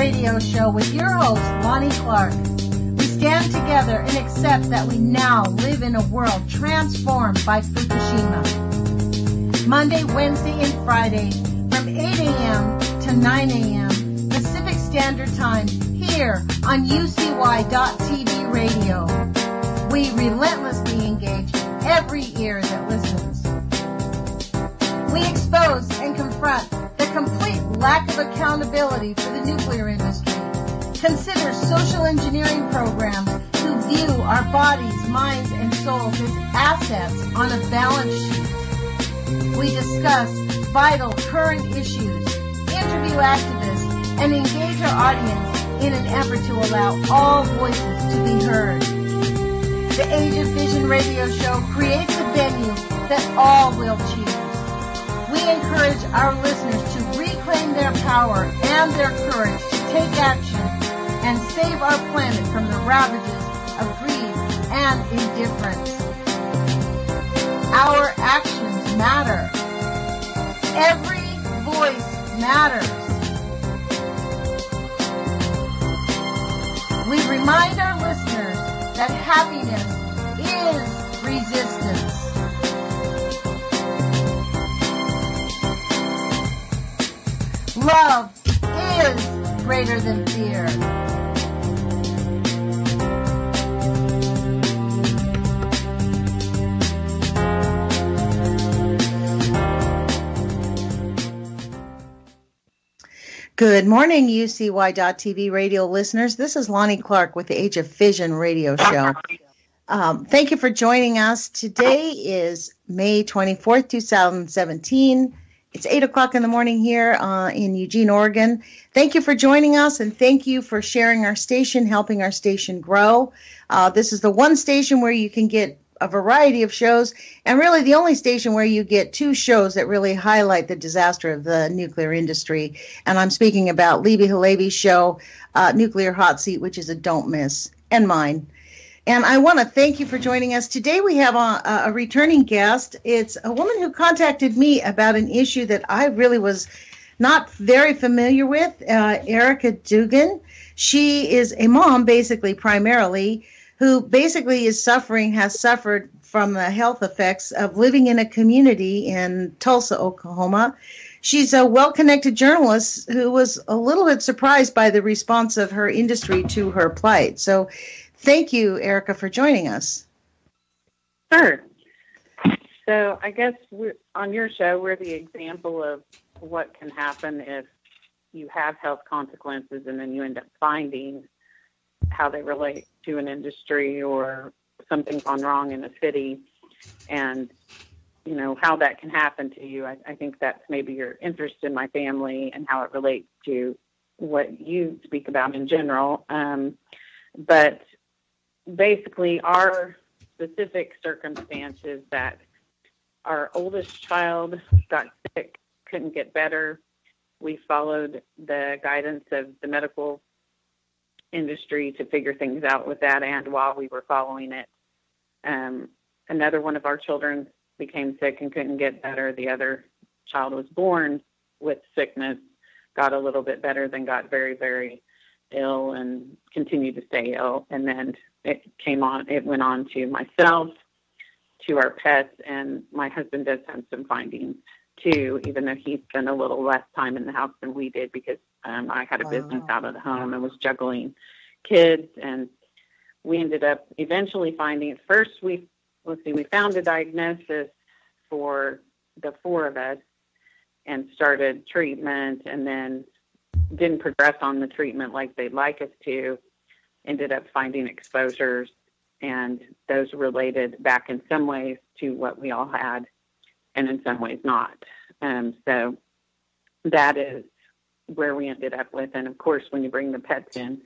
radio show with your host, Lonnie Clark. We stand together and accept that we now live in a world transformed by Fukushima. Monday, Wednesday, and Friday from 8 a.m. to 9 a.m. Pacific Standard Time here on UCY.TV radio. We relentlessly engage every ear that listens. We expose and confront the complete lack of accountability for the nuclear industry. Consider social engineering programs who view our bodies, minds, and souls as assets on a balance sheet. We discuss vital current issues, interview activists, and engage our audience in an effort to allow all voices to be heard. The Age of Fission radio show creates a venue that all will choose. We encourage our listeners to reclaim their power and their courage to take action and save our planet from the ravages of greed and indifference. Our actions matter. Every voice matters. We remind our listeners that happiness is resistance. Love is greater than fear. Good morning, UCY.TV radio listeners. This is Lonnie Clark with the Age of Fission radio show. Thank you for joining us. Today is May 24th, 2017. It's 8 o'clock in the morning here in Eugene, Oregon. Thank you for joining us, and thank you for sharing our station, helping our station grow. This is the one station where you can get a variety of shows, and really the only station where you get two shows that really highlight the disaster of the nuclear industry. And I'm speaking about Libby Halevi's show, Nuclear Hot Seat, which is a don't miss, and mine. And I want to thank you for joining us. Today we have a returning guest. It's a woman who contacted me about an issue that I really was not very familiar with, Erika Dugan. She is a mom, basically, primarily, who basically has suffered from the health effects of living in a community in Tulsa, Oklahoma. She's a well-connected journalist who was a little bit surprised by the response of her industry to her plight. So thank you, Erika, for joining us. Sure. So I guess on your show, we're the example of what can happen if you have health consequences and then you end up finding how they relate to an industry or something gone wrong in a city, and you know how that can happen to you. I think that's maybe your interest in my family and how it relates to what you speak about in general. But basically our specific circumstances that our oldest child got sick, couldn't get better. We followed the guidance of the medical industry to figure things out with that, and while we were following it, another one of our children became sick and couldn't get better. The other child was born with sickness, got a little bit better, then got very, very ill and continued to stay ill. And then it went on to myself, to our pets, and my husband does have some findings too, even though he spent a little less time in the house than we did because I had a business out of the home and was juggling kids. And we ended up eventually finding, first we found a diagnosis for the four of us and started treatment, and then didn't progress on the treatment like they'd like us to, ended up finding exposures, and those related back in some ways to what we all had, and in some ways not. So that is where we ended up with. And of course, when you bring the pets in,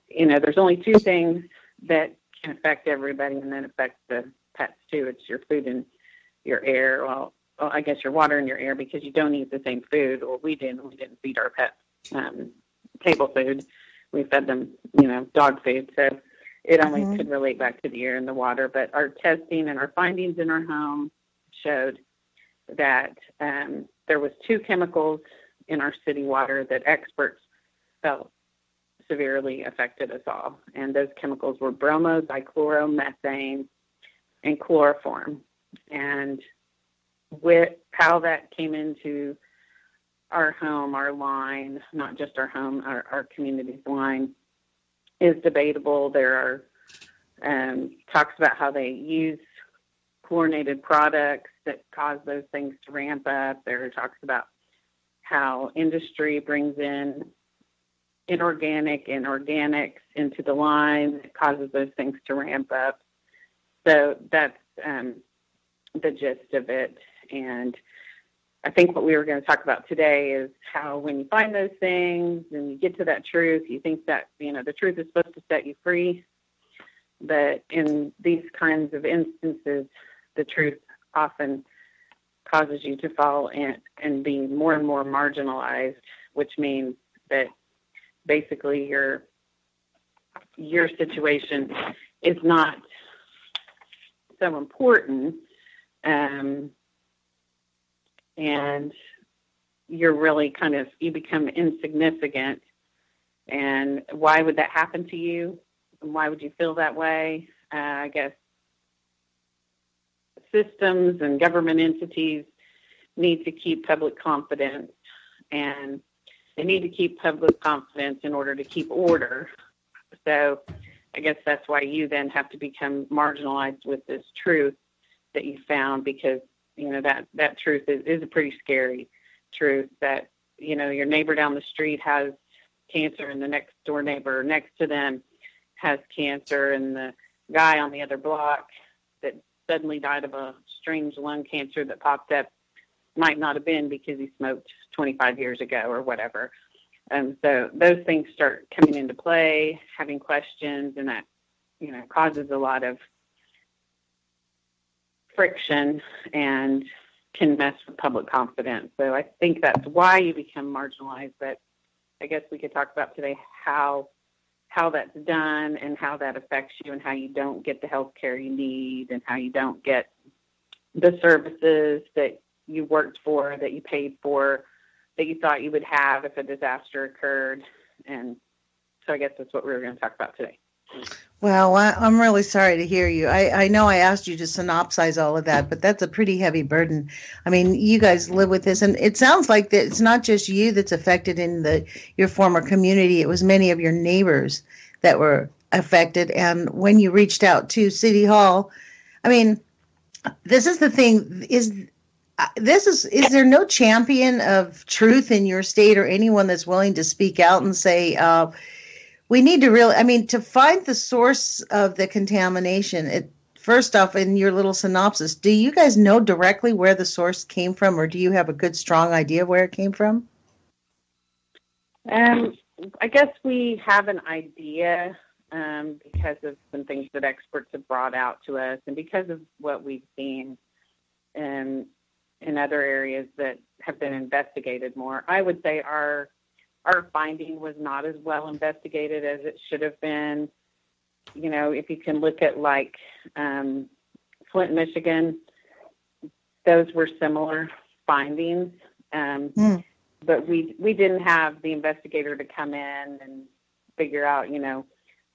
you know, there's only two things that can affect everybody and then affect the pets too. It's your food and your air. Well, I guess your water and your air, because you don't eat the same food. Or we didn't feed our pets table food. We fed them, you know, dog food. So it only could relate back to the air and the water. But our testing and our findings in our home showed that there was two chemicals in our city water that experts felt severely affected us all. And those chemicals were bromo, dichloromethane, and chloroform. And with how that came into our home, our line, not just our home, our community's line, is debatable. There are talks about how they use chlorinated products that cause those things to ramp up. There are talks about how industry brings in inorganic and organics into the line that causes those things to ramp up. So that's the gist of it. And I think what we were going to talk about today is how when you find those things and you get to that truth, you think that, the truth is supposed to set you free. But in these kinds of instances, the truth often causes you to fall and be more and more marginalized, which means that basically your situation is not so important, and you're really you become insignificant. And why would that happen to you? And why would you feel that way? I guess systems and government entities need to keep public confidence, and they need to keep public confidence in order to keep order. So I guess that's why you then have to become marginalized with this truth that you found, because, that truth is a pretty scary truth, that, your neighbor down the street has cancer and the next door neighbor next to them has cancer, and the guy on the other block that suddenly died of a strange lung cancer that popped up might not have been because he smoked 25 years ago or whatever. And so those things start coming into play, having questions, and that, causes a lot of friction and can mess with public confidence. So I think that's why you become marginalized. But I guess we could talk about today how that's done and how that affects you, and how you don't get the health care you need, and how you don't get the services that you worked for, that you paid for, that you thought you would have if a disaster occurred. And so I guess that's what we were going to talk about today. Well, I'm really sorry to hear you. I know I asked you to synopsize all of that, but that's a pretty heavy burden. I mean, you guys live with this, and it sounds like that it's not just you that's affected in your former community. It was many of your neighbors that were affected. And when you reached out to City Hall, I mean, this is the thing, is there no champion of truth in your state, or anyone that's willing to speak out and say, we need to to find the source of the contamination? First off, in your little synopsis, do you guys know directly where the source came from, or do you have a good, strong idea where it came from? I guess we have an idea because of some things that experts have brought out to us, and because of what we've seen in other areas that have been investigated more. I would say our finding was not as well investigated as it should have been. If you can look at Flint, Michigan, those were similar findings. But we didn't have the investigator to come in and figure out,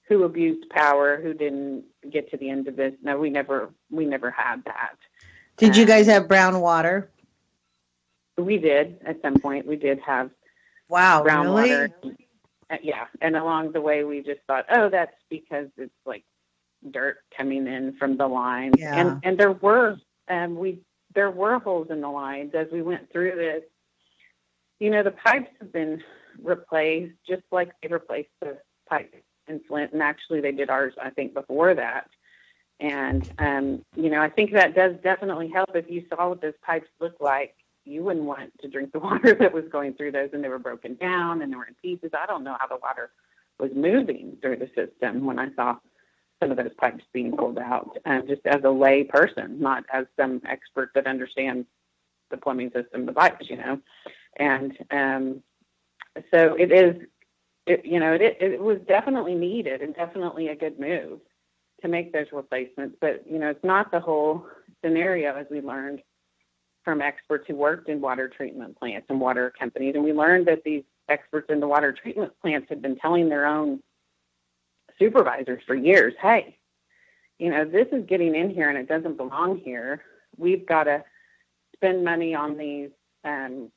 who abused power, who didn't get to the end of this. No, we never had that. Did you guys have brown water? We did at some point. We did have brown really? water. Yeah, and along the way we just thought, oh, that's because it's like dirt coming in from the lines. Yeah. And there were holes in the lines as we went through this. The pipes have been replaced, just like they replaced the pipes in Flint, and actually they did ours, I think, before that. And I think that does definitely help. If you saw what those pipes look like, you wouldn't want to drink the water that was going through those, and they were broken down and they were in pieces. I don't know how the water was moving through the system when I saw some of those pipes being pulled out, just as a lay person, not as some expert that understands the plumbing system, the pipes, And so it was definitely needed, and definitely a good move to make those replacements. But, it's not the whole scenario, as we learned from experts who worked in water treatment plants and water companies. And we learned that these experts in the water treatment plants had been telling their own supervisors for years, hey, this is getting in here and it doesn't belong here. We've got to spend money on these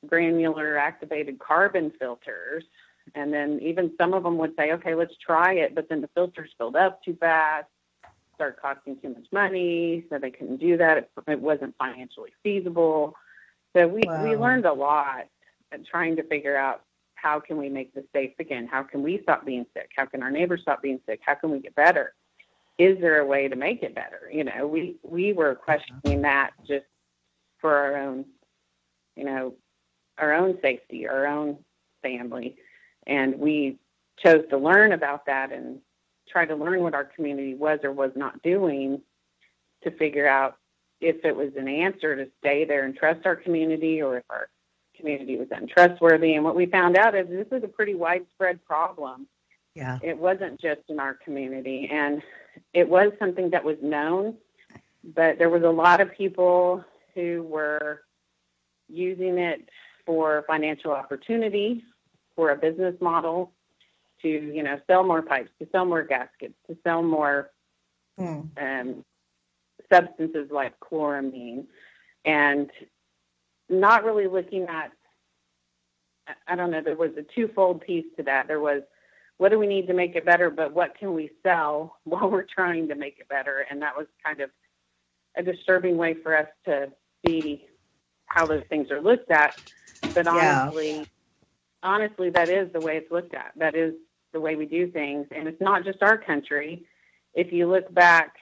granular activated carbon filters. And then even some of them would say, okay, let's try it. But then the filters filled up too fast, started costing too much money, so they couldn't do that. It wasn't financially feasible. So we learned a lot at trying to figure out, how can we make this safe again? How can we stop being sick? How can our neighbors stop being sick? How can we get better? Is there a way to make it better? We were questioning that just for our own, our own safety, our own family. And we chose to learn about that and try to learn what our community was or was not doing to figure out if it was an answer to stay there and trust our community, or if our community was untrustworthy. And what we found out is this is a pretty widespread problem. Yeah. It wasn't just in our community, and it was something that was known, but there was a lot of people who were using it for financial opportunity, for a business model, to, sell more pipes, to sell more gaskets, to sell more substances like chloramine, and not really looking at, I don't know, there was a twofold piece to that. There was, what do we need to make it better, but what can we sell while we're trying to make it better? And that was kind of a disturbing way for us to see how those things are looked at. But honestly, that is the way it's looked at. That is the way we do things. And it's not just our country. If you look back,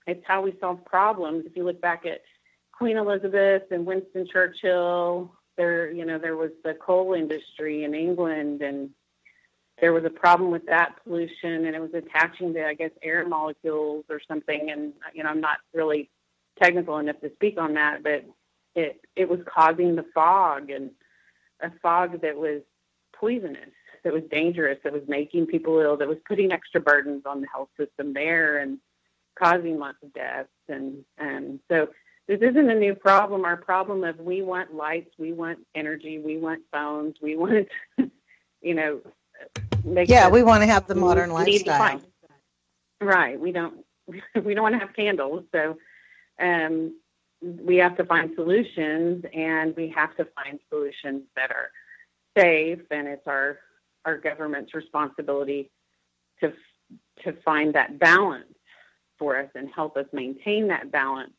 it's how we solve problems. If you look back at Queen Elizabeth and Winston Churchill, there was the coal industry in England, and there was a problem with that pollution, and it was attaching to, I guess, air molecules or something. And, I'm not really technical enough to speak on that, but it was causing the fog, and a fog that was poisonous, that was dangerous, that was making people ill, that was putting extra burdens on the health system there and causing lots of deaths. And so this isn't a new problem. Our problem is we want lights, we want energy, we want phones, we want, we want to have the modern lifestyle. Right. We don't want to have candles. So we have to find solutions, and we have to find solutions that are safe, and it's our government's responsibility to find that balance for us and help us maintain that balance.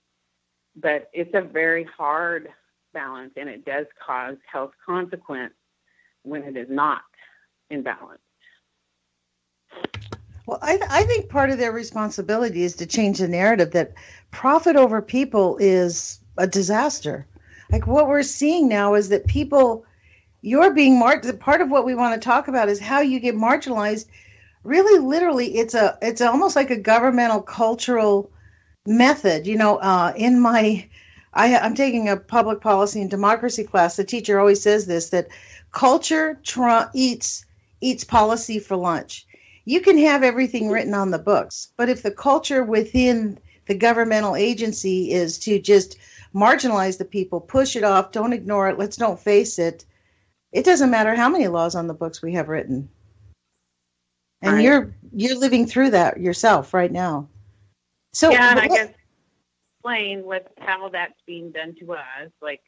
But it's a very hard balance, and it does cause health consequence when it is not in balance. Well, I think part of their responsibility is to change the narrative that profit over people is a disaster. Like what we're seeing now is that people, you're being part of what we want to talk about is how you get marginalized. Really, literally, it's almost like a governmental cultural method. I'm taking a public policy and democracy class. The teacher always says this, that culture eats policy for lunch. You can have everything written on the books, but if the culture within the governmental agency is to just marginalize the people, push it off, don't ignore it, don't face it, it doesn't matter how many laws on the books we have written. And right. You're living through that yourself right now. So yeah, and I guess explain how that's being done to us. Like,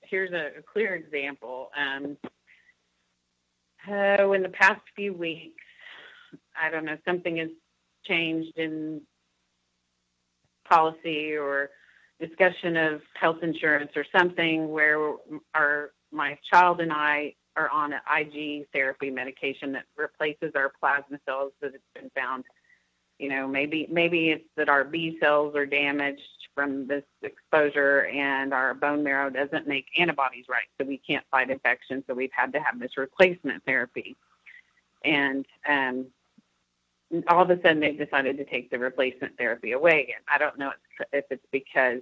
here's a clear example. In the past few weeks, I don't know, something has changed in policy or discussion of health insurance or something where my child and I are on an IG therapy medication that replaces our plasma cells that it's been found. Maybe it's that our B cells are damaged from this exposure and our bone marrow doesn't make antibodies right, so we can't fight infection, so we've had to have this replacement therapy. And all of a sudden they've decided to take the replacement therapy away again. I don't know if it's because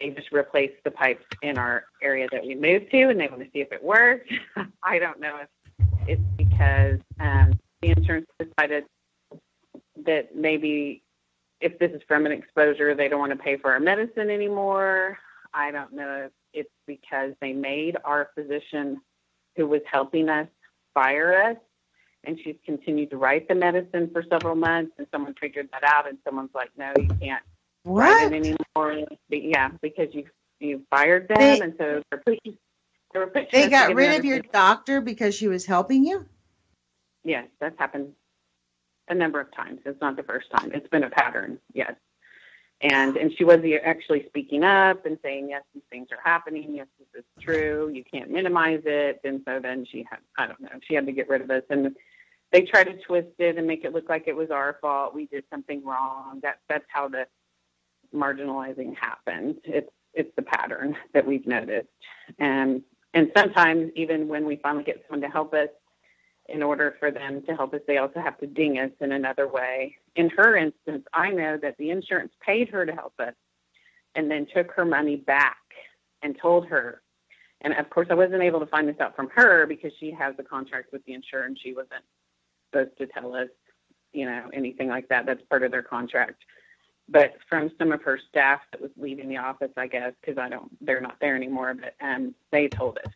they just replaced the pipes in our area that we moved to and they want to see if it works. I don't know if it's because the insurance decided that maybe if this is from an exposure, they don't want to pay for our medicine anymore. I don't know if it's because they made our physician who was helping us fire us. And she's continued to write the medicine for several months, and someone figured that out, and someone's like, no, you can't write it anymore. But yeah, because you fired them, and so they were pushing They got rid of your doctor because she was helping you? Yes, that's happened a number of times. It's not the first time. It's been a pattern, yes. And she was actually speaking up and saying, yes, these things are happening. Yes, this is true. You can't minimize it. And so then she had to get rid of us. And they tried to twist it and make it look like it was our fault. We did something wrong. That's how the marginalizing happens. It's the pattern that we've noticed. And sometimes even when we finally get someone to help us, in order for them to help us, they also have to ding us in another way. In her instance, I know that the insurance paid her to help us and then took her money back and told her. And, of course, I wasn't able to find this out from her because she has a contract with the insurer and she wasn't supposed to tell us, anything like that. That's part of their contract. But from some of her staff that was leaving the office, I guess, because they're not there anymore, but they told us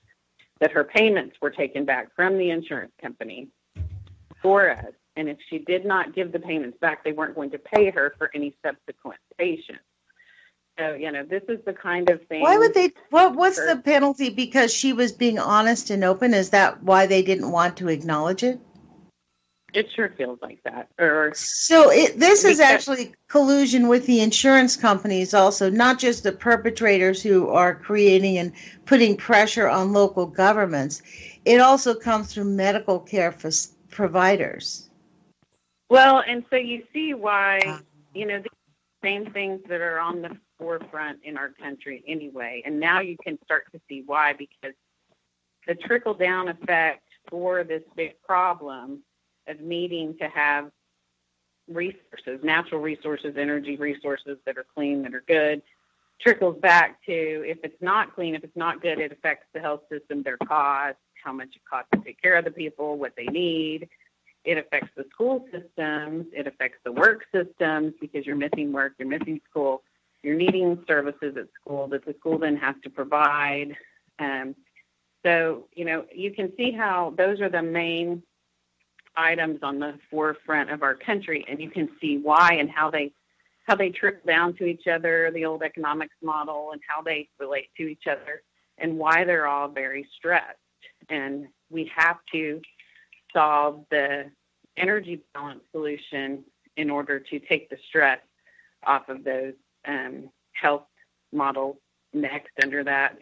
that her payments were taken back from the insurance company for us. And if she did not give the payments back, they weren't going to pay her for any subsequent patients. So, this is the kind of thing. Why would they? What's the penalty? Because she was being honest and open? Is that why they didn't want to acknowledge it? It sure feels like that. This is actually collusion with the insurance companies also, not just the perpetrators who are creating and putting pressure on local governments. It also comes through medical care for providers. Well, and so you see why, these same things that are on the forefront in our country anyway. And now you can start to see why, because the trickle-down effect for this big problem of needing to have resources, natural resources, energy resources that are clean, that are good, trickles back to if it's not clean, if it's not good, it affects the health system, their costs, how much it costs to take care of the people, what they need. It affects the school systems. It affects the work systems because you're missing work, you're missing school, you're needing services at school that the school then has to provide. So, you can see how those are the main items on the forefront of our country, and you can see why and how they trickle down to each other, the old economics model, and how they relate to each other, and why they're all very stressed. And we have to solve the energy balance solution in order to take the stress off of those health models next under that,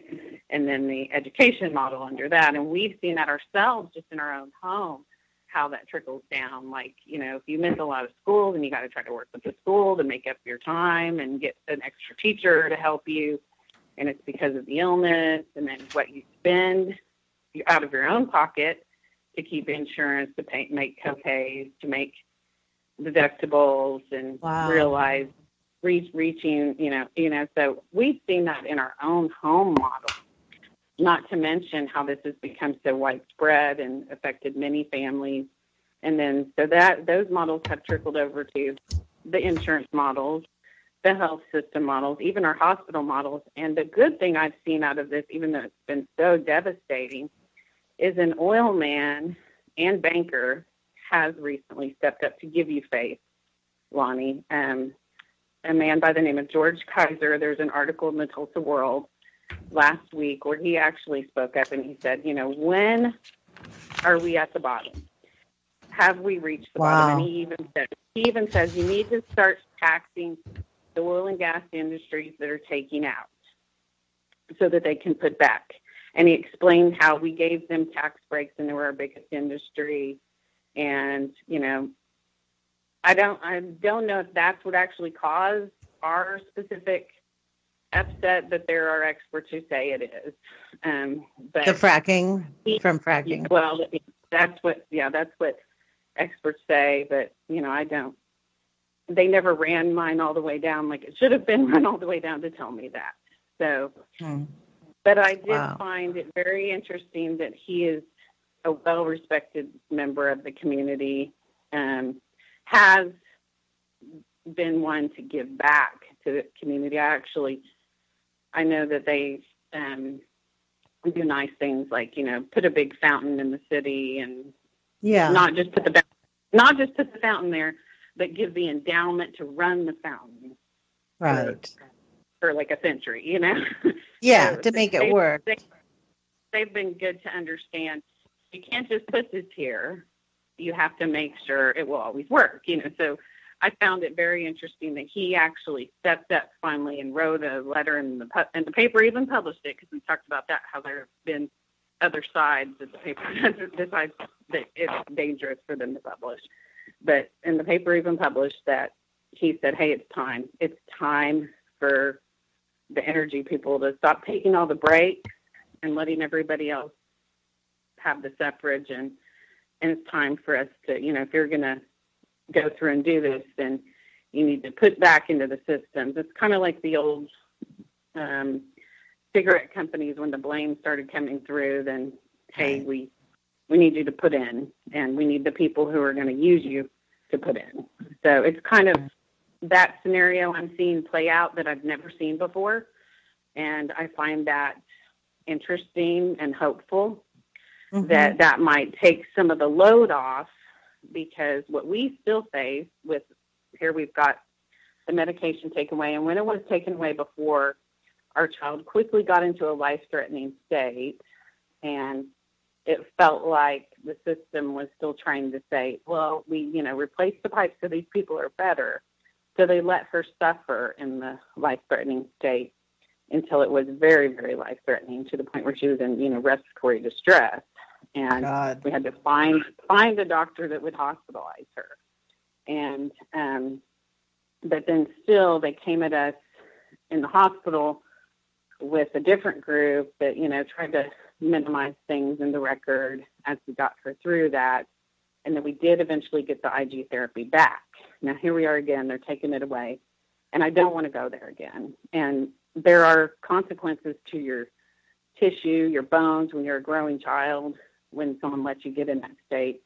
and then the education model under that. And we've seen that ourselves just in our own home, how that trickles down. Like, if you miss a lot of school, then you got to try to work with the school to make up your time and get an extra teacher to help you. And it's because of the illness, and then what you spend out of your own pocket to keep insurance, to make co-pays, to make deductibles, and realize reaching, so we've seen that in our own home model. Not to mention how this has become so widespread and affected many families. And then so that those models have trickled over to the insurance models, the health system models, even our hospital models. And the good thing I've seen out of this, even though it's been so devastating, is an oil man and banker has recently stepped up to give you faith, Lonnie. A man by the name of George Kaiser, there's an article in the Tulsa World last week where he actually spoke up and he said, when are we at the bottom? Have we reached the bottom? And he even says you need to start taxing the oil and gas industries that are taking out so that they can put back. And he explained how we gave them tax breaks and they were our biggest industry. And, I don't know if that's what actually caused our specific upset, but there are experts who say it is. But the fracking, from fracking. Well, that's what experts say, but, I don't. They never ran mine all the way down like it should have been run all the way down to tell me that. So, but I did find it very interesting that he is a well-respected member of the community, has been one to give back to the community. I know that they we do nice things like, put a big fountain in the city, and Yeah. not just put the fountain there, but give the endowment to run the fountain Right. for like a century, Yeah, So to make it work. They've been good to understand. You can't just put this here. You have to make sure it will always work, So I found it very interesting that he actually stepped up finally and wrote a letter, and the paper even published it, because we talked about that, how there have been other sides that the paper decides that it's dangerous for them to publish. But in the paper even published that he said, hey, it's time. It's time for the energy people to stop taking all the breaks and letting everybody else have the suffrage. And it's time for us to, if you're going to go through and do this, then you need to put back into the systems. It's kind of like the old cigarette companies, when the blame started coming through, then, hey, we need you to put in, and we need the people who are going to use you to put in. So it's kind of that scenario I'm seeing play out that I've never seen before. And I find that interesting and hopeful that might take some of the load off, because what we still face with here, we've got the medication taken away. And when it was taken away before, our child quickly got into a life-threatening state, and it felt like the system was still trying to say, well, we, replace the pipes so these people are better. So they let her suffer in the life-threatening state until it was very, very life-threatening, to the point where she was in, respiratory distress. And we had to find a doctor that would hospitalize her. And but then still they came at us in the hospital with a different group that, tried to minimize things in the record as we got her through that. And then we did eventually get the IG therapy back. Now here we are again, they're taking it away. And I don't want to go there again. And there are consequences to your tissue, your bones, when you're a growing child, when someone lets you get in that state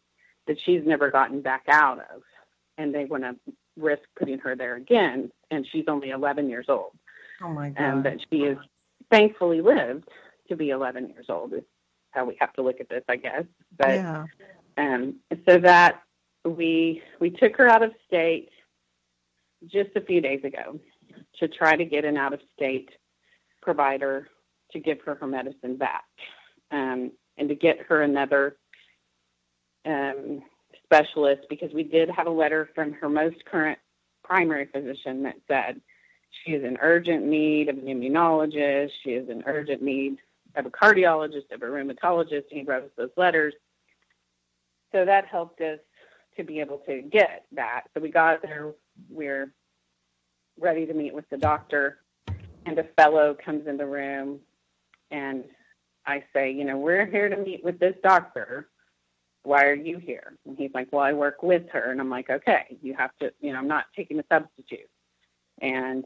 that she's never gotten back out of. And they want to risk putting her there again. And she's only 11 years old. Oh, my God. And that she has thankfully lived to be 11 years old is how we have to look at this, I guess. But yeah. So that we took her out of state just a few days ago to try to get an out-of-state provider to give her medicine back, and to get her another specialist, because we did have a letter from her most current primary physician that said she is in urgent need of an immunologist, she is in urgent need of a cardiologist, of a rheumatologist. He wrote us those letters. So that helped us to be able to get that. So we got there, we're ready to meet with the doctor, and a fellow comes in the room, and I say, we're here to meet with this doctor. Why are you here? And he's like, well, I work with her. And I'm like, okay, you have to, I'm not taking a substitute. And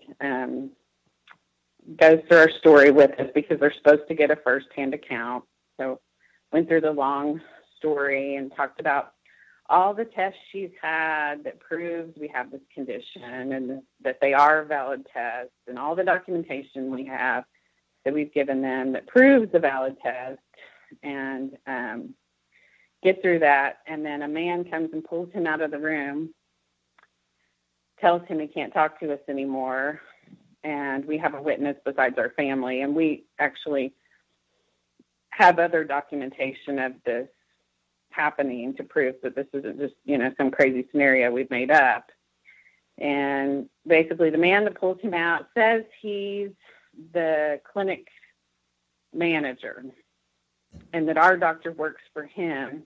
goes through our story with us, because they're supposed to get a firsthand account. So went through the long story and talked about all the tests she's had that proves we have this condition, and that they are valid tests, and all the documentation we have that we've given them that proves the valid test, and get through that. And then a man comes and pulls him out of the room, tells him he can't talk to us anymore. And we have a witness besides our family, and we actually have other documentation of this happening to prove that this isn't just, some crazy scenario we've made up. And basically the man that pulls him out says he's the clinic manager, and that our doctor works for him,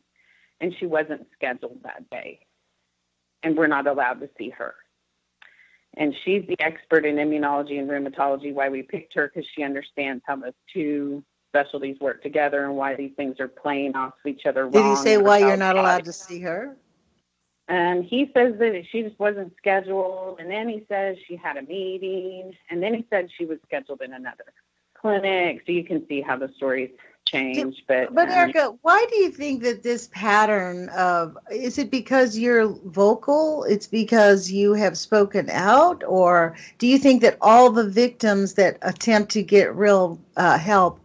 and she wasn't scheduled that day, and we're not allowed to see her. And she's the expert in immunology and rheumatology. Why we picked her, because she understands how those two specialties work together and why these things are playing off each other wrong. Did he say why you're not allowed to see her? And he says that she just wasn't scheduled. And then he says she had a meeting. And then he said she was scheduled in another clinic. So you can see how the stories change. But Erika, why do you think that this pattern of, is it because you're vocal? It's because you have spoken out? Or do you think that all the victims that attempt to get real help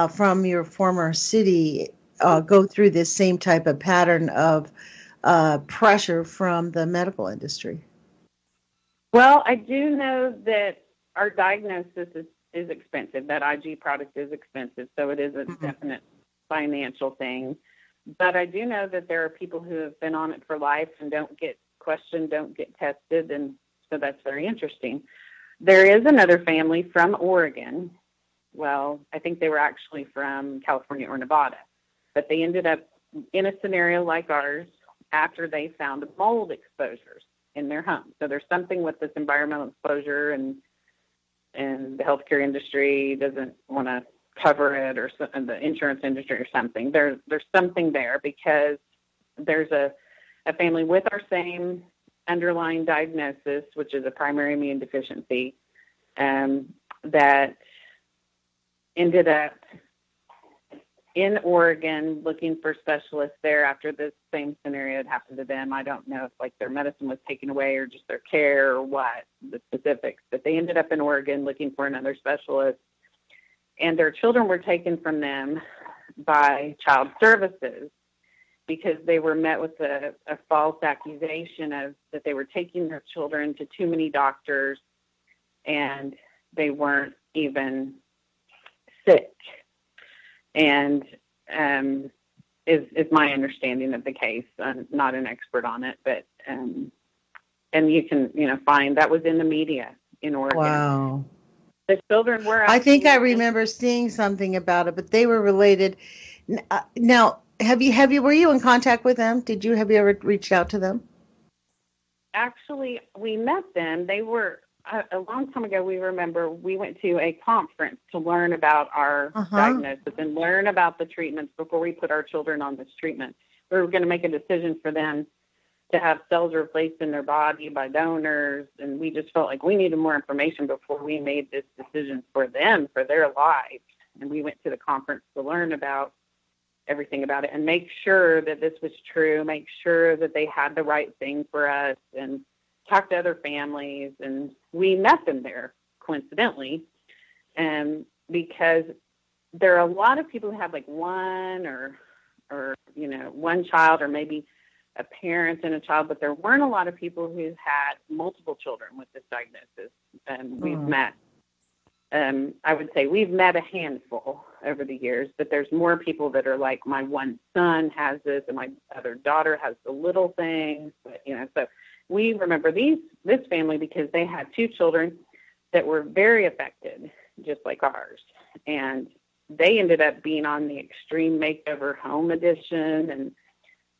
from your former city go through this same type of pattern of pressure from the medical industry? Well, I do know that our diagnosis is expensive. That IG product is expensive, so it is a definite financial thing. But I do know that there are people who have been on it for life and don't get questioned, don't get tested, and so that's very interesting. There is another family from Oregon. Well, I think they were actually from California or Nevada, but they ended up in a scenario like ours after they found mold exposures in their home. So there's something with this environmental exposure, and the healthcare industry doesn't want to cover it, or the insurance industry or something. There's something there, because there's a family with our same underlying diagnosis, which is a primary immune deficiency, that ended up in Oregon looking for specialists there after this same scenario had happened to them. I don't know if like their medicine was taken away or just their care or what, the specifics, but they ended up in Oregon looking for another specialist, and their children were taken from them by child services because they were met with a false accusation of that they were taking their children to too many doctors and they weren't even sick. And is my understanding of the case. I'm not an expert on it, but and you can find that was in the media in Oregon. Wow. The children were. I think I remember seeing something about it, but they were related. Now, were you in contact with them? Have you ever reached out to them? Actually, we met them. They were a long time ago. We went to a conference to learn about our diagnosis and learn about the treatments before we put our children on this treatment. We were going to make a decision for them to have cells replaced in their body by donors, and we just felt like we needed more information before we made this decision for them, for their lives. And we went to the conference to learn about everything about it and make sure that this was true, make sure that they had the right thing for us, and talk to other families. And we met them there, coincidentally, because there are a lot of people who have like one or one child, or maybe a parent and a child, but there weren't a lot of people who had multiple children with this diagnosis. And we've met, I would say we've met a handful over the years, but there's more people that are like, my one son has this and my other daughter has the little things, but, so we remember this family because they had two children that were very affected, just like ours. And they ended up being on the Extreme Makeover Home Edition, and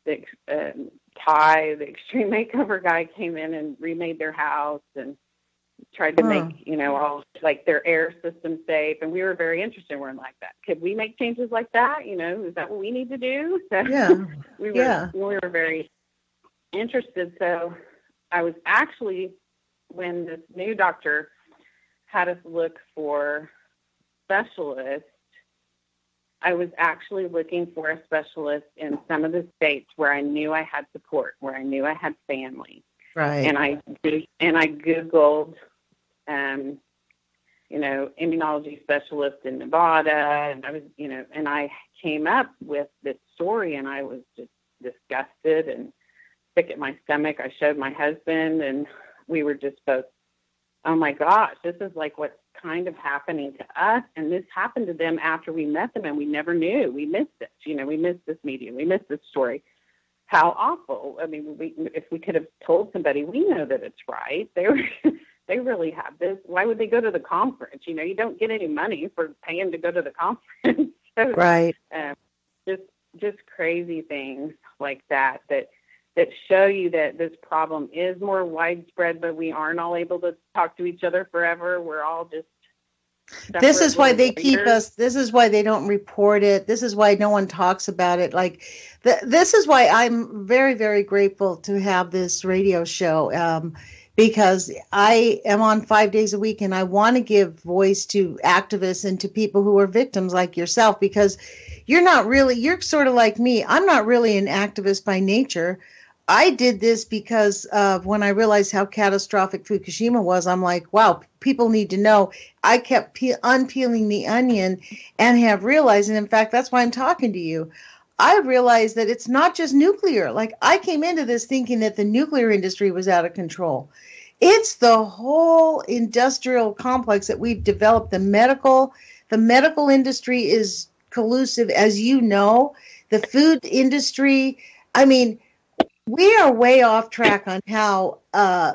the Extreme Makeover guy came in and remade their house and tried to make, all like their air system safe. And we were very interested. We're like, that could we make changes like that? Is that what we need to do? So yeah. we were very interested. So I was actually, when this new doctor had us look for specialists, I was actually looking for a specialist in some of the states where I knew I had support, where I knew I had family. Right. And I Googled, immunology specialist in Nevada, and I was, and I came up with this story, and I was just disgusted and sick at my stomach. I showed my husband, and we were just both, oh my gosh, this is like what's kind of happening to us. And this happened to them after we met them, and we never knew. We missed it. We missed this media. We missed this story. How awful. I mean, if we could have told somebody, we know that it's right. They really have this. Why would they go to the conference? You don't get any money for paying to go to the conference. So, right. Just crazy things like that show you that this problem is more widespread, but we aren't all able to talk to each other forever. We're all just this is why they keep us. This is why they don't report it. This is why no one talks about it. Like, this is why I'm very, very grateful to have this radio show, because I am on 5 days a week, and I want to give voice to activists and to people who are victims like yourself, because you're sort of like me. I'm not really an activist by nature. I did this because when I realized how catastrophic Fukushima was, I'm like, wow, people need to know. I kept unpeeling the onion and have realized, and in fact, that's why I'm talking to you. I realized that it's not just nuclear. Like, I came into this thinking that the nuclear industry was out of control. It's the whole industrial complex that we've developed. The medical industry is collusive, as you know. The food industry, I mean, we are way off track on how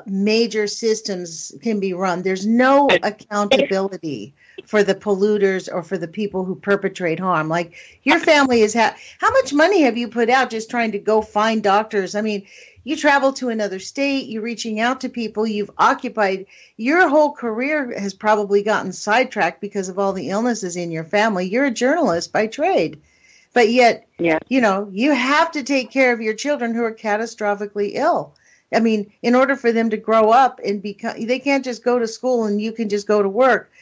major systems can be run. There's no accountability for the polluters or for the people who perpetrate harm. Like, your family is how much money have you put out just trying to go find doctors? I mean, you travel to another state, you're reaching out to people, you've occupied your whole career has probably gotten sidetracked because of all the illnesses in your family. You're a journalist by trade. But yet, Yeah. you have to take care of your children who are catastrophically ill. I mean, in order for them to grow up and they can't just go to school and you can just go to work.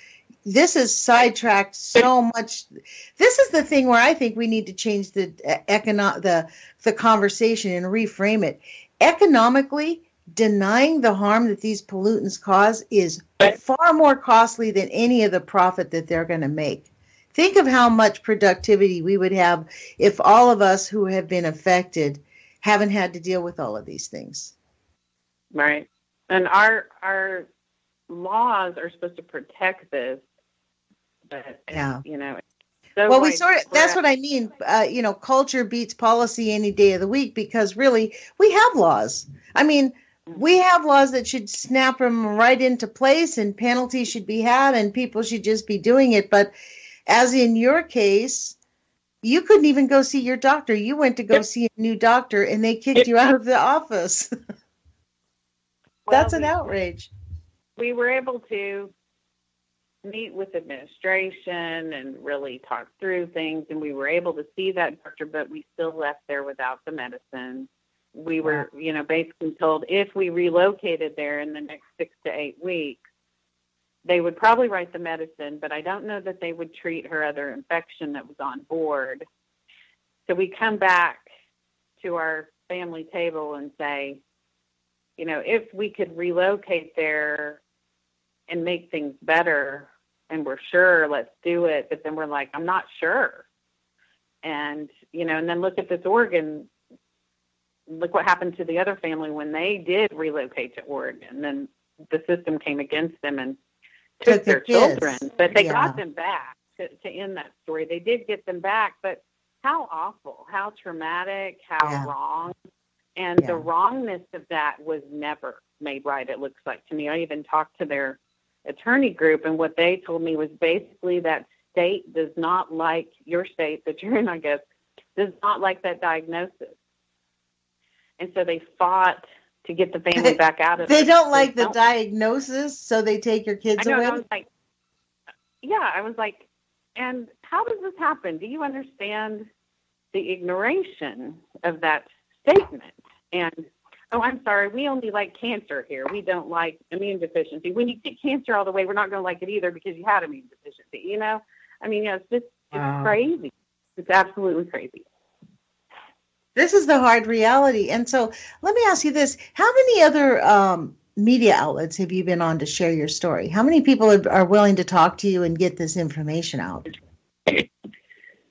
This is sidetracked so much. This is the thing where I think we need to change the conversation and reframe it. Economically, denying the harm that these pollutants cause is far more costly than any of the profit that they're going to make. Think of how much productivity we would have if all of us who have been affected haven't had to deal with all of these things. Right. And our laws are supposed to protect this, but yeah. So well, that's what I mean. Culture beats policy any day of the week, because really we have laws. I mean, we have laws that should snap them right into place, and penalties should be had, and people should just be doing it. But as in your case, you couldn't even go see your doctor. You went to go see a new doctor, and they kicked you out of the office. That's an outrage. We were able to meet with administration and really talk through things, and we were able to see that doctor, but we still left there without the medicine. We were, basically told if we relocated there in the next 6 to 8 weeks, they would probably write the medicine, but I don't know that they would treat her other infection that was on board. So we come back to our family table and say, if we could relocate there and make things better, and we're sure, let's do it. But then we're like, I'm not sure. And, and then look at this Oregon. Look what happened to the other family when they did relocate to Oregon. Then the system came against them and took their children. But they got them back to end that story. They did get them back. But how awful, how traumatic, how wrong. And the wrongness of that was never made right, it looks like to me. I even talked to their attorney group, and what they told me was basically that state does not like, your state that you're in, I guess, does not like that diagnosis. And so they fought to get the family back out of it. They don't like the diagnosis, so they take your kids away? I was like, and how does this happen? Do you understand the ignoration of that statement? And, oh, I'm sorry, we only like cancer here. We don't like immune deficiency. When you get cancer all the way, we're not going to like it either because you had immune deficiency, I mean, it's just crazy. It's absolutely crazy. This is the hard reality. And so let me ask you this. How many other media outlets have you been on to share your story? How many people are willing to talk to you and get this information out?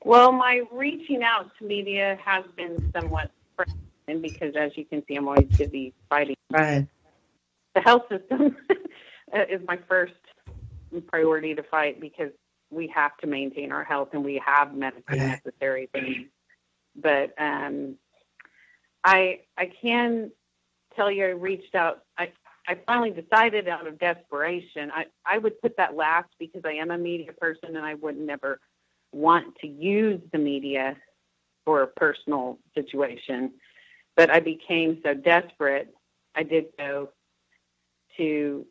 Well, my reaching out to media has been somewhat frustrating because, as you can see, I'm always busy fighting. Right. The health system is my first priority to fight because we have to maintain our health and we have medically necessary things. But I can tell you I reached out. I finally decided out of desperation. I would put that last because I am a media person and I would never want to use the media for a personal situation. But I became so desperate, I did go to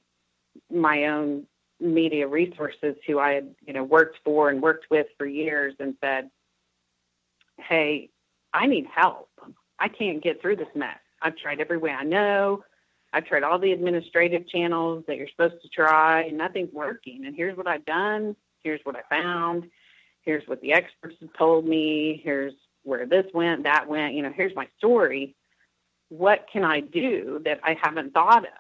my own media resources who I had, worked for and worked with for years and said, hey, I need help. I can't get through this mess. I've tried every way I know. I've tried all the administrative channels that you're supposed to try, and nothing's working. And here's what I've done. Here's what I found. Here's what the experts have told me. Here's where this went, that went. Here's my story. what can I do that I haven't thought of?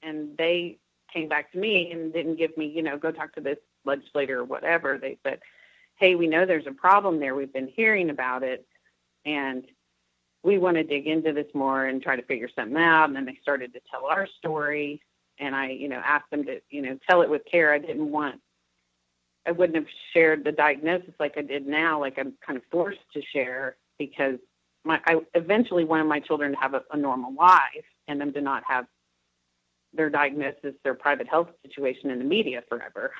And they came back to me and didn't give me, go talk to this legislator or whatever. They said, hey, we know there's a problem there. We've been hearing about it, and we want to dig into this more and try to figure something out. And then they started to tell our story, and I, asked them to, tell it with care. I wouldn't have shared the diagnosis like I did now, like I'm kind of forced to share, because I eventually wanted my children to have a normal life and them to not have their diagnosis, their private health situation in the media forever.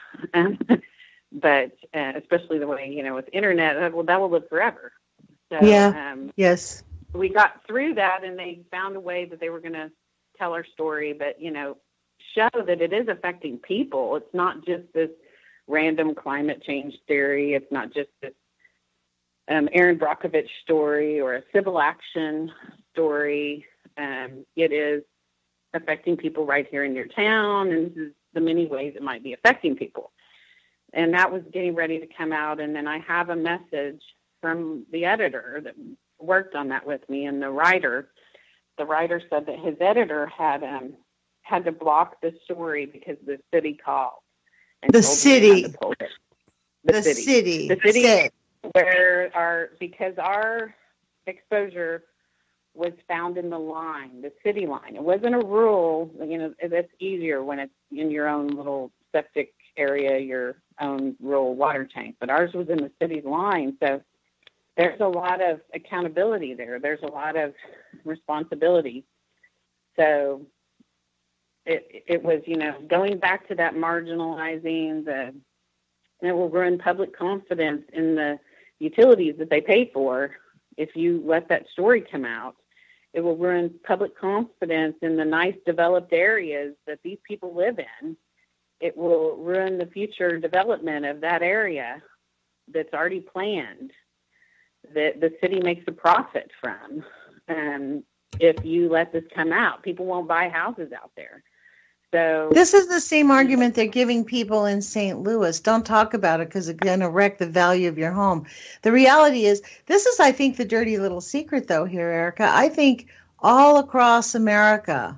But especially the way, with internet, that will live forever. So, yes. We got through that, and they found a way that they were going to tell our story, but, show that it is affecting people. It's not just this random climate change theory. It's not just this Aaron Brockovich story or a civil action story. It is affecting people right here in your town, and this is the many ways it might be affecting people. And that was getting ready to come out, and then I have a message from the editor that worked on that with me, and the writer said that his editor had to block the story because the city called. And the city. The city. Because our exposure was found in the line, the city line. It wasn't a rural, that's easier when it's in your own little septic area, your own rural water tank. But ours was in the city's line. So there's a lot of accountability there. There's a lot of responsibility. So it was, going back to that marginalizing, it will ruin public confidence in the utilities that they pay for. If you let that story come out, it will ruin public confidence in the nice developed areas that these people live in. It will ruin the future development of that area that's already planned, that the city makes a profit from. If you let this come out, people won't buy houses out there. So this is the same argument they're giving people in St. Louis. Don't talk about it because it's going to wreck the value of your home. The reality is, this is, I think, the dirty little secret, though, here, Erika. I think all across America,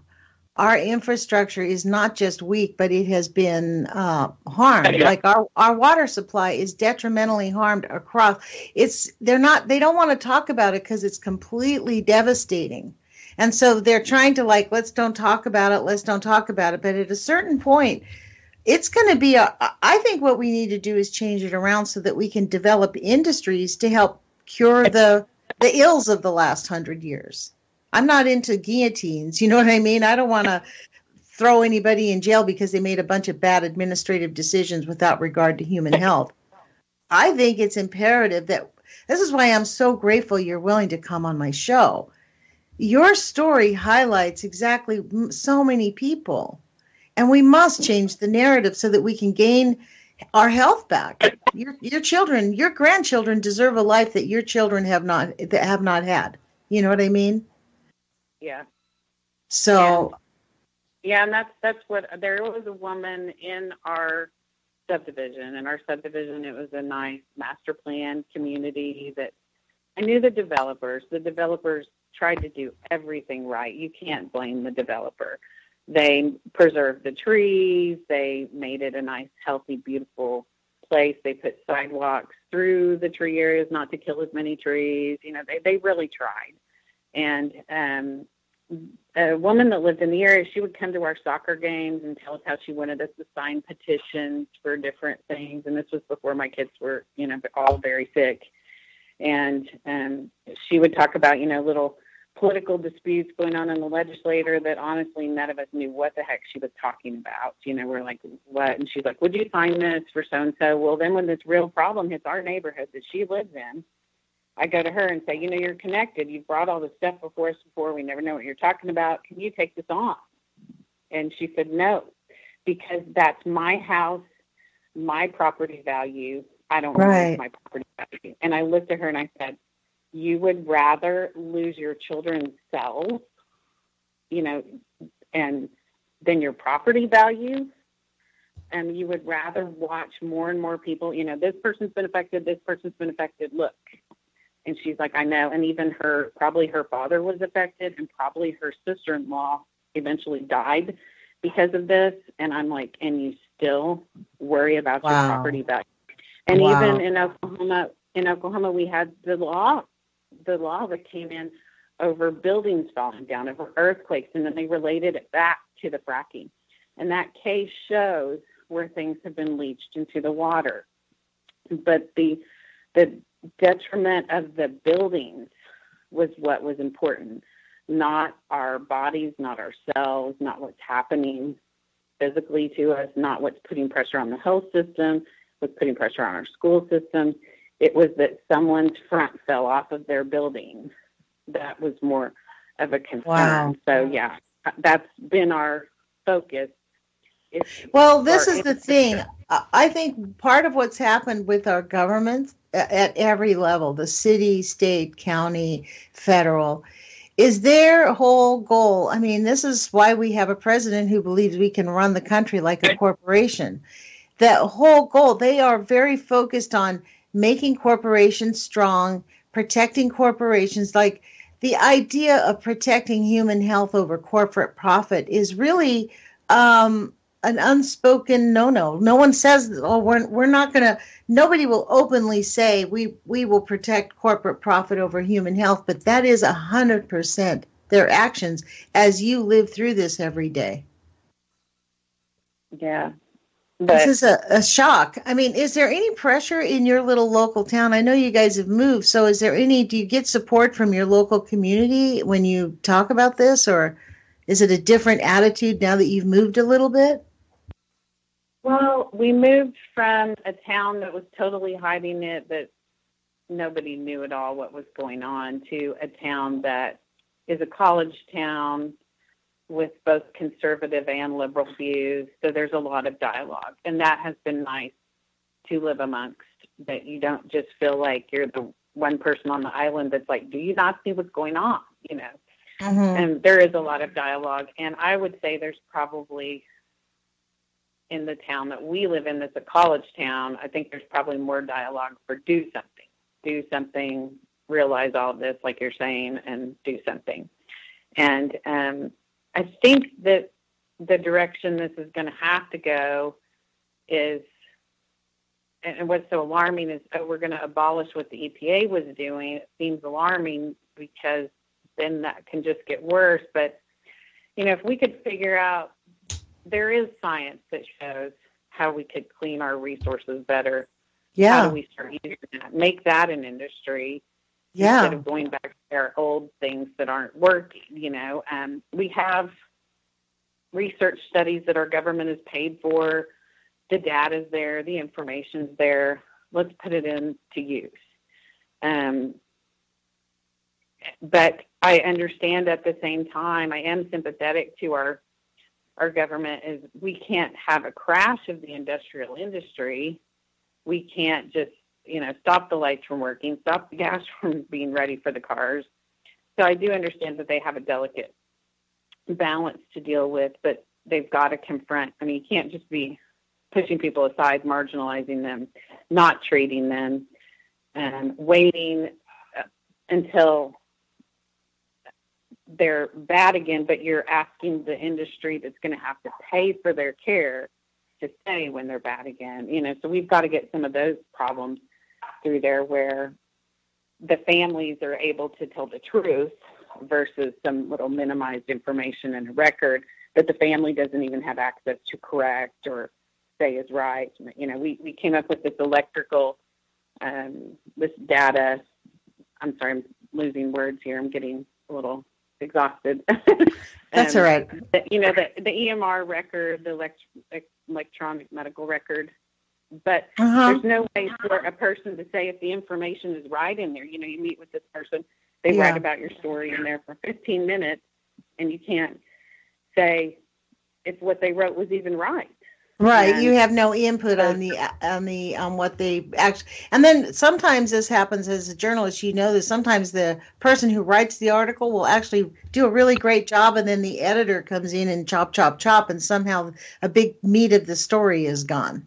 our infrastructure is not just weak, but it has been harmed. Like our water supply is detrimentally harmed across. They don't want to talk about it because it's completely devastating. And so they're trying to let's don't talk about it. But at a certain point, it's going to be I think what we need to do is change it around so that we can develop industries to help cure the ills of the last 100 years. I'm not into guillotines. You know what I mean? I don't want to throw anybody in jail because they made a bunch of bad administrative decisions without regard to human health. I think it's imperative that this is why I'm so grateful you're willing to come on my show. Your story highlights exactly so many people, and we must change the narrative so that we can gain our health back. Your children, your grandchildren deserve a life that your children have not had. You know what I mean? Yeah. So. And that's what, there was a woman in our subdivision. In our subdivision, it was a nice master plan community that I knew the developers. The developers tried to do everything right. You can't blame the developer. They preserved the trees. They made it a nice, healthy, beautiful place. They put sidewalks through the tree areas not to kill as many trees. They really tried. And a woman that lived in the area, she would come to our soccer games and tell us how she wanted us to sign petitions for different things. And this was before my kids were, all very sick. And she would talk about, little political disputes going on in the legislature that honestly none of us knew what the heck she was talking about. We're like, what? And she's like, would you sign this for so-and-so? Well, then when this real problem hits our neighborhood that she lives in, I go to her and say, you're connected. You've brought all this stuff before us before. We never know what you're talking about. Can you take this on? And she said, no, because that's my house, my property value. I don't lose my property value. And I looked at her and I said, you would rather lose your children's cells, and than your property value. And you would rather watch more and more people, this person's been affected, this person's been affected. Look, And she's like, I know. And even probably her father was affected, and probably her sister-in-law eventually died because of this. And I'm like, and you still worry about your property value. And even in Oklahoma, we had the law that came in over buildings falling down, over earthquakes, and then they related it back to the fracking. And that case shows where things have been leached into the water. But the detriment of the buildings was what was important, not our bodies, not ourselves, not what's happening physically to us, not what's putting pressure on the health system, what's putting pressure on our school systems. It was that someone's front fell off of their building. That was more of a concern. Wow. So, yeah, that's been our focus. Well, this is the thing. I think part of what's happened with our government at every level, the city, state, county, federal, is their whole goal. I mean, this is why we have a president who believes we can run the country like a corporation. That whole goal, they are very focused on making corporations strong, protecting corporations. Like the idea of protecting human health over corporate profit is really an unspoken no-no. No one says, oh, we're not going to, nobody will openly say we will protect corporate profit over human health, but that is 100% their actions as you live through this every day. Yeah. This is a shock. I mean, is there any pressure in your little local town? I know you guys have moved, so do you get support from your local community when you talk about this, or is it a different attitude now that you've moved a little bit? Well, we moved from a town that was totally hiding it, that nobody knew at all what was going on, to a town that is a college town with both conservative and liberal views. So there's a lot of dialogue, and that has been nice to live amongst, that you don't just feel like you're the one person on the island that's like, do you not see what's going on? You know, and there is a lot of dialogue. And I would say there's probably, in the town that we live in, that's a college town, I think there's probably more dialogue for do something, realize all of this, like you're saying, and do something. And I think that the direction this is going to have to go is, and what's so alarming is, we're going to abolish what the EPA was doing. It seems alarming because then that can just get worse. But, you know, if we could figure out, there is science that shows how we could clean our resources better. Yeah. How do we start using that? Make that an industry. Yeah. Instead of going back to our old things that aren't working, you know. We have research studies that our government has paid for. The data's there. The information's there. Let's put it into use. But I understand at the same time, I am sympathetic to our government. Is we can't have a crash of the industrial industry. We can't just, you know, stop the lights from working, stop the gas from being ready for the cars. So I do understand that they have a delicate balance to deal with, but they've got to confront. I mean, you can't just be pushing people aside, marginalizing them, not treating them, and waiting until they're bad again, but you're asking the industry that's going to have to pay for their care to stay when they're bad again. You know, so we've got to get some of those problems through there, where the families are able to tell the truth versus some little minimized information in a record that the family doesn't even have access to correct or say is right. You know, we came up with this electrical, this data. I'm sorry, I'm losing words here. I'm getting a little exhausted. That's all right. You know, the EMR record, the electronic medical record, but there's no way for a person to say if the information is right in there. You know, you meet with this person, they write about your story in there for 15 minutes, and you can't say if what they wrote was even right. Right, you have no input on what they actually. And then sometimes this happens as a journalist. You know that sometimes the person who writes the article will actually do a really great job, and then the editor comes in and chop, and somehow a big meat of the story is gone.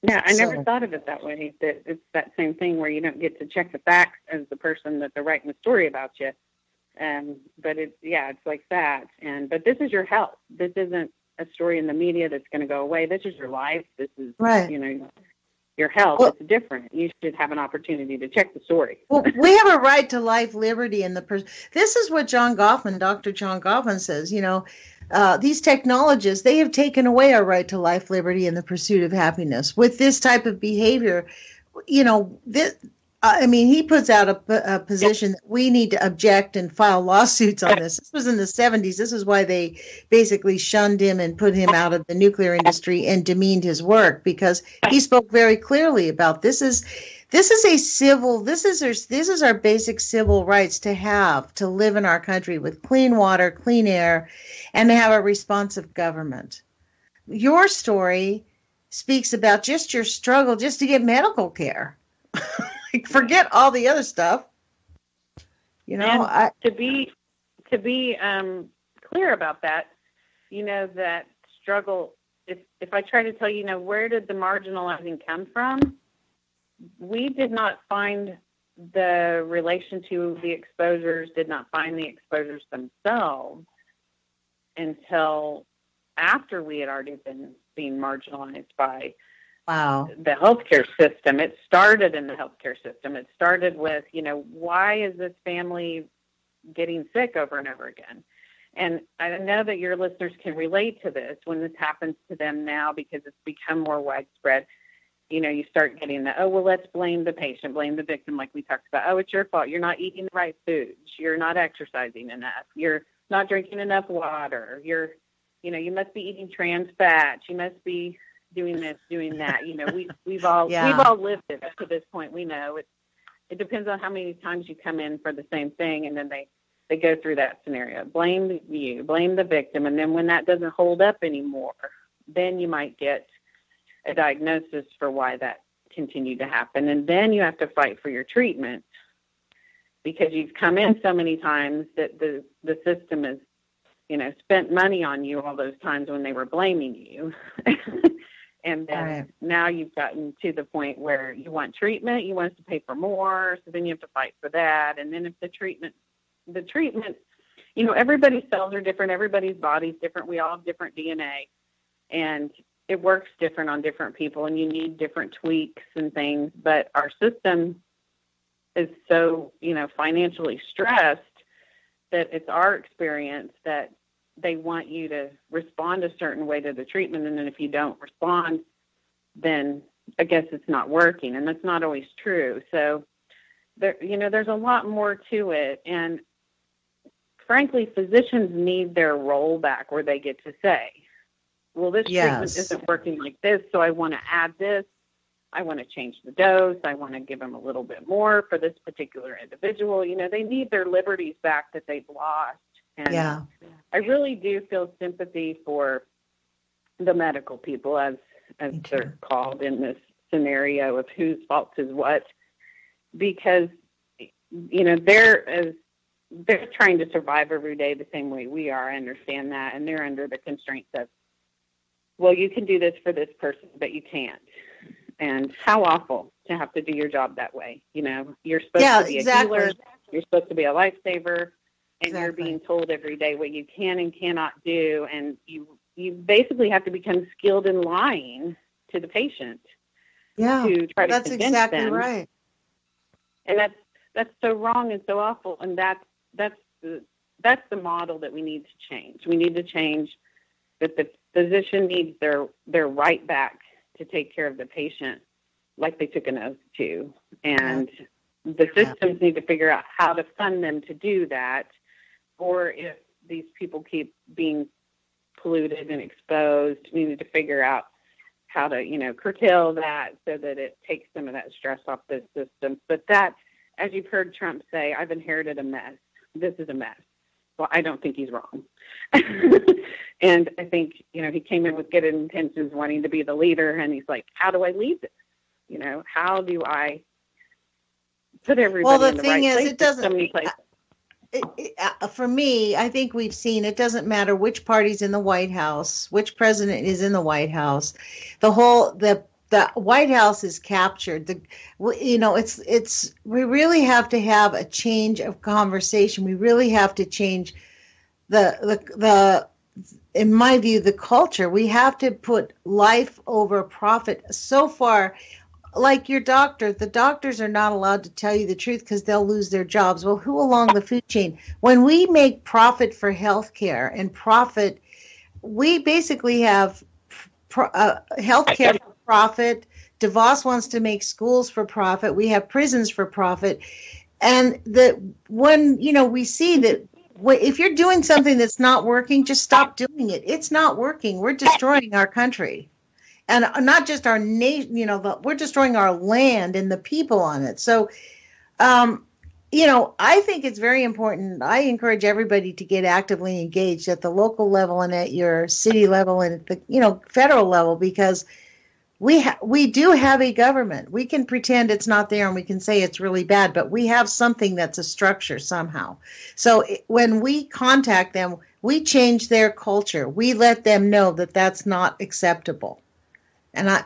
Yeah, I never So, thought of it that way, that it's that same thing where you don't get to check the facts as the person that they're writing the story about you. But it's like that. But this is your health. This isn't a story in the media that's going to go away. This is your life. This is, right. Your health. Well, it's different. You should have an opportunity to check the story. Well, we have a right to life, liberty, and this is what Dr. John Goffman says. These technologists, they have taken away our right to life, liberty, and the pursuit of happiness. With this type of behavior, he puts out a position that we need to object and file lawsuits on this. This was in the 70s. This is why they basically shunned him and put him out of the nuclear industry and demeaned his work, because he spoke very clearly about this is our basic civil rights to live in our country with clean water, clean air, and to have a responsive government. Your story speaks about just your struggle just to get medical care. Forget all the other stuff. To be clear about that, that struggle. If I try to tell you, where did the marginalizing come from? We did not find the relation to the exposures, did not find the exposures themselves until after we had already been being marginalized by the healthcare system. It started in the healthcare system. It started with, why is this family getting sick over and over again? And I know that your listeners can relate to this when this happens to them now, because it's become more widespread. You start getting let's blame the patient, blame the victim, like we talked about. Oh, it's your fault. You're not eating the right foods. You're not exercising enough. You're not drinking enough water. You must be eating trans fats. You must be doing this, doing that. We've all lived it up to this point. We know it depends on how many times you come in for the same thing, and then they go through that scenario. Blame you, blame the victim, and then when that doesn't hold up anymore, then you might get a diagnosis for why that continued to happen, and then you have to fight for your treatment because you've come in so many times that the system has spent money on you all those times when they were blaming you. And then now you've gotten to the point where you want treatment, you want us to pay for more, so then you have to fight for that. And then if the treatment, everybody's cells are different, everybody's body's different, we all have different DNA, and it works different on different people, and you need different tweaks and things. But our system is so, financially stressed that it's our experience that they want you to respond a certain way to the treatment, and then if you don't respond, then I guess it's not working, and that's not always true. So there's a lot more to it, and frankly, physicians need their role back where they get to say, well, this treatment isn't working like this, so I want to add this. I want to change the dose. I want to give them a little bit more for this particular individual. They need their liberties back that they've lost. And I really do feel sympathy for the medical people, as they're called in this scenario of whose fault is what, because they're trying to survive every day the same way we are. I understand that, and they're under the constraints of, well, you can do this for this person, but you can't. And how awful to have to do your job that way. You're supposed to be a healer, you're supposed to be a lifesaver. And you're being told every day what you can and cannot do, and you basically have to become skilled in lying to the patient. Yeah, to try to that's convince exactly them. Right. And that's so wrong and so awful. And that's the model that we need to change. We need to change that the physician needs their right back to take care of the patient, like they took an oath to, and the systems need to figure out how to fund them to do that. Or if these people keep being polluted and exposed, we need to figure out how to, curtail that so that it takes some of that stress off the system. But that, as you've heard Trump say, I've inherited a mess. This is a mess. Well, I don't think he's wrong. And I think, he came in with good intentions, wanting to be the leader, and he's like, how do I lead this? How do I put everybody in the right place? It doesn't. So many places. For me, I think we've seen it doesn't matter which party's in the White House, which president is in the White House. The the White House is captured. We really have to have a change of conversation. We really have to change the in my view, the culture. We have to put life over profit. So far, like your doctor, the doctors are not allowed to tell you the truth because they'll lose their jobs. Well, who along the food chain? When we make profit for healthcare and profit, we basically have healthcare for profit. DeVos wants to make schools for profit. We have prisons for profit. And we see that if you're doing something that's not working, just stop doing it. It's not working. We're destroying our country. And not just our nation, we're destroying our land and the people on it. So, I think it's very important. I encourage everybody to get actively engaged at the local level and at your city level and at the, federal level, because we do have a government. We can pretend it's not there and we can say it's really bad, but we have something that's a structure somehow. So when we contact them, we change their culture. We let them know that that's not acceptable. And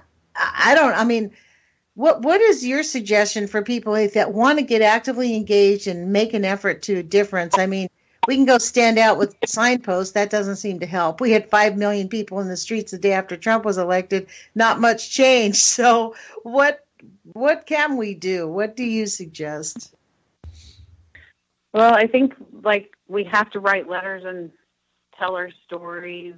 what is your suggestion for people that want to get actively engaged and make an effort to a difference? I mean, we can go stand out with signposts. That doesn't seem to help. We had 5 million people in the streets the day after Trump was elected. Not much change. So what can we do? What do you suggest? Well, I think we have to write letters and tell our stories.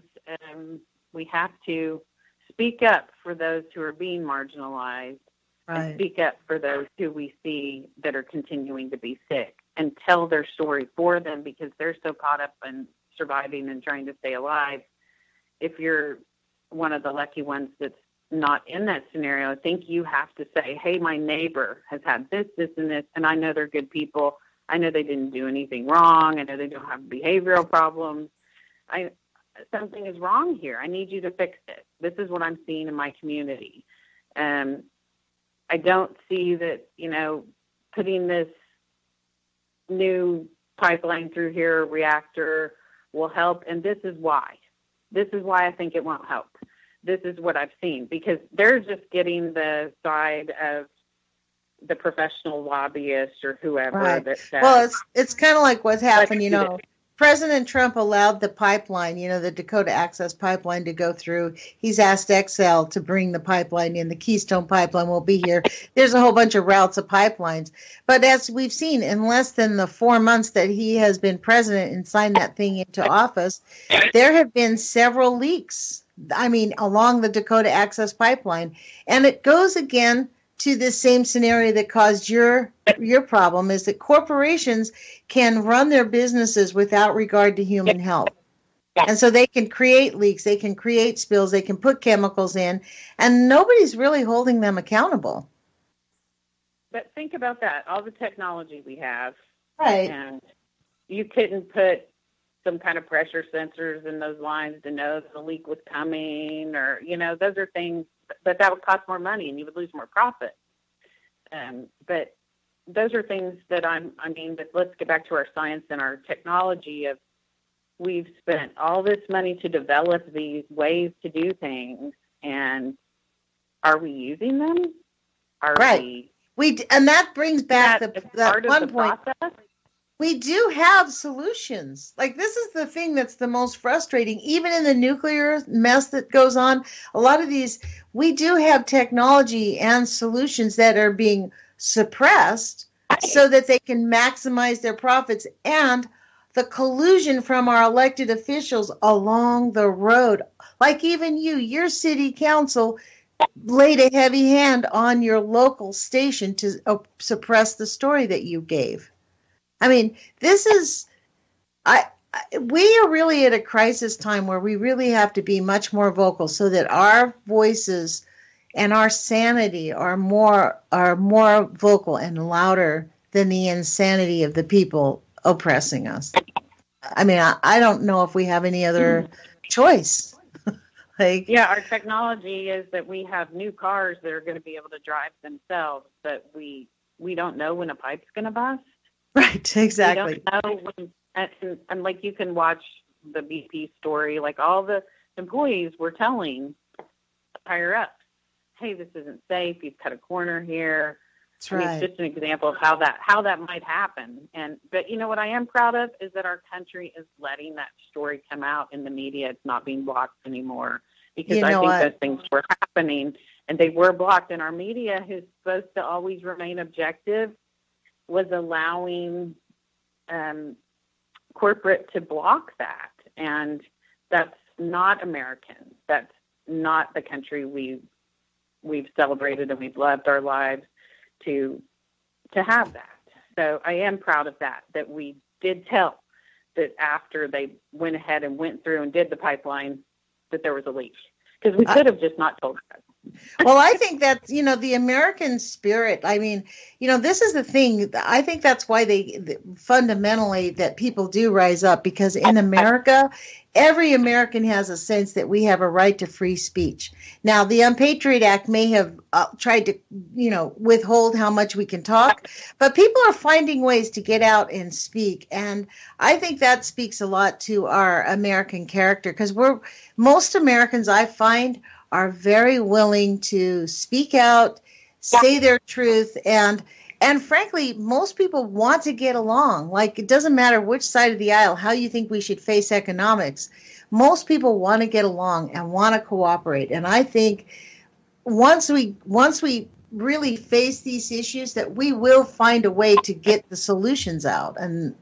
We have to speak up for those who are being marginalized. Right. And speak up for those who we see that are continuing to be sick, and tell their story for them, because they're so caught up in surviving and trying to stay alive. If you're one of the lucky ones that's not in that scenario, I think you have to say, hey, my neighbor has had this, and this, and I know they're good people. I know they didn't do anything wrong. I know they don't have behavioral problems. Something is wrong here. I need you to fix it. This is what I'm seeing in my community. I don't see that, putting this new pipeline through here, reactor, will help. And this is why. This is why I think it won't help. This is what I've seen, because they're just getting the side of the professional lobbyist or whoever. Right. That says, well, it's kind of like what's happened, President Trump allowed the pipeline, the Dakota Access Pipeline, to go through. He's asked XL to bring the pipeline in. The Keystone Pipeline will be here. There's a whole bunch of routes of pipelines. But as we've seen, in less than the 4 months that he has been president and signed that thing into office, there have been several leaks, along the Dakota Access Pipeline. And it goes again to the same scenario that caused your problem, is that corporations can run their businesses without regard to human health. And so they can create leaks, they can create spills, they can put chemicals in, and nobody's really holding them accountable. But think about that, all the technology we have. Right. And you couldn't put some kind of pressure sensors in those lines to know that the leak was coming, or, those are things, but that would cost more money and you would lose more profit. But those are things that but let's get back to our science and our technology of, we've spent all this money to develop these ways to do things, and are we using them? And that brings back the one point. Process? We do have solutions. This is the thing that's the most frustrating. Even in the nuclear mess that goes on, a lot of these, we do have technology and solutions that are being suppressed so that they can maximize their profits, and the collusion from our elected officials along the road. Like even your city council laid a heavy hand on your local station to suppress the story that you gave. This is, we are really at a crisis time where we really have to be much more vocal so that our voices and our sanity are more vocal and louder than the insanity of the people oppressing us. I don't know if we have any other choice. Our technology is that we have new cars that are going to be able to drive themselves, but we don't know when a pipe's going to bust. Right, exactly. We don't know when, and you can watch the BP story, all the employees were telling higher ups, hey, this isn't safe. You've cut a corner here. That's right. It's just an example of how that might happen. But you know what I am proud of is that our country is letting that story come out in the media. It's not being blocked anymore, because I think those things were happening and they were blocked. And our media, who's supposed to always remain objective, was allowing corporate to block that. And that's not American. That's not the country we've celebrated and we've loved our lives to have that. So I am proud of that we did tell that after they went ahead and went through and did the pipeline that there was a leak, because we could have just not told that. Well, I think that, the American spirit, I mean, this is the thing. I think that's why fundamentally that people do rise up, because in America, every American has a sense that we have a right to free speech. Now, the Unpatriot Act may have tried to, withhold how much we can talk, but people are finding ways to get out and speak. And I think that speaks a lot to our American character, because most Americans, I find, are very willing to speak out, say their truth, and frankly, most people want to get along. Like, it doesn't matter which side of the aisle, how you think we should face economics. Most people want to get along and want to cooperate. And I think once we really face these issues, that we will find a way to get the solutions out. And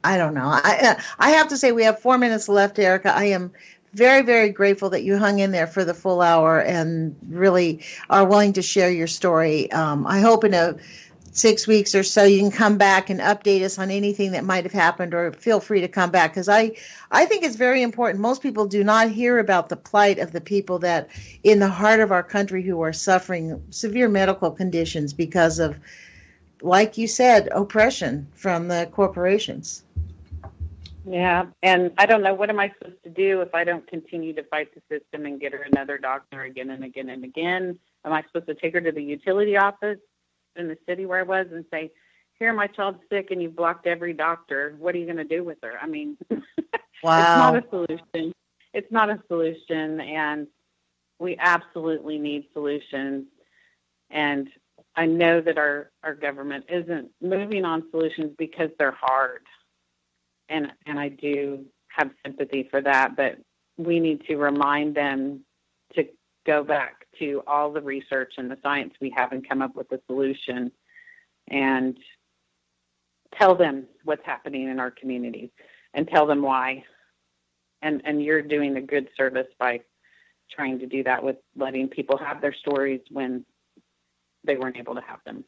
I don't know. I have to say, we have 4 minutes left, Erika. I am very, very grateful that you hung in there for the full hour and really are willing to share your story. I hope in 6 weeks or so you can come back and update us on anything that might have happened, or feel free to come back, because I think it's very important. Most people do not hear about the plight of the people that in the heart of our country who are suffering severe medical conditions because of, like you said, oppression from the corporations. Yeah, and I don't know, what am I supposed to do if I don't continue to fight the system and get her another doctor again and again and again? Am I supposed to take her to the utility office in the city where I was and say, here, my child's sick and you've blocked every doctor. What are you going to do with her? I mean, wow. It's not a solution. It's not a solution, and we absolutely need solutions. And I know that our government isn't moving on solutions because they're hard. And I do have sympathy for that, but we need to remind them to go back to all the research and the science we have and come up with a solution, and tell them what's happening in our communities and tell them why. And you're doing a good service by trying to do that with letting people have their stories when they weren't able to have them.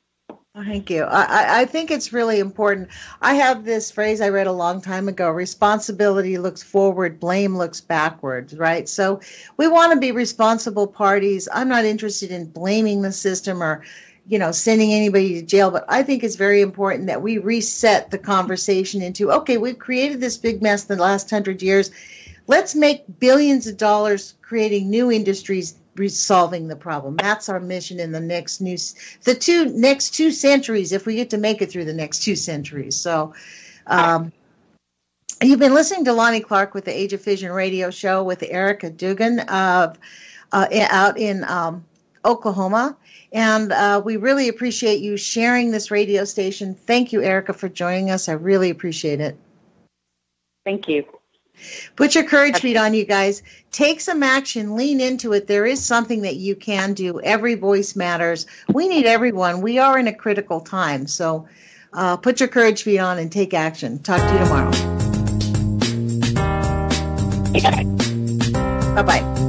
Thank you. I think it's really important. I have this phrase I read a long time ago: responsibility looks forward, blame looks backwards, right? So we want to be responsible parties. I'm not interested in blaming the system or, sending anybody to jail, but I think it's very important that we reset the conversation into, okay, we've created this big mess in the last 100 years. Let's make billions of dollars creating new industries, solving the problem. That's our mission in the next next 2 centuries, if we get to make it through the next 2 centuries. So you've been listening to Lonnie Clark with the Age of Fission radio show with Erika Dugan out in Oklahoma. And we really appreciate you sharing this radio station. Thank you, Erika, for joining us. I really appreciate it. Thank you. Put your courage feet on, you guys. Take some action. Lean into it. There is something that you can do. Every voice matters. We need everyone. We are in a critical time. So put your courage feet on and take action. Talk to you tomorrow. Bye-bye.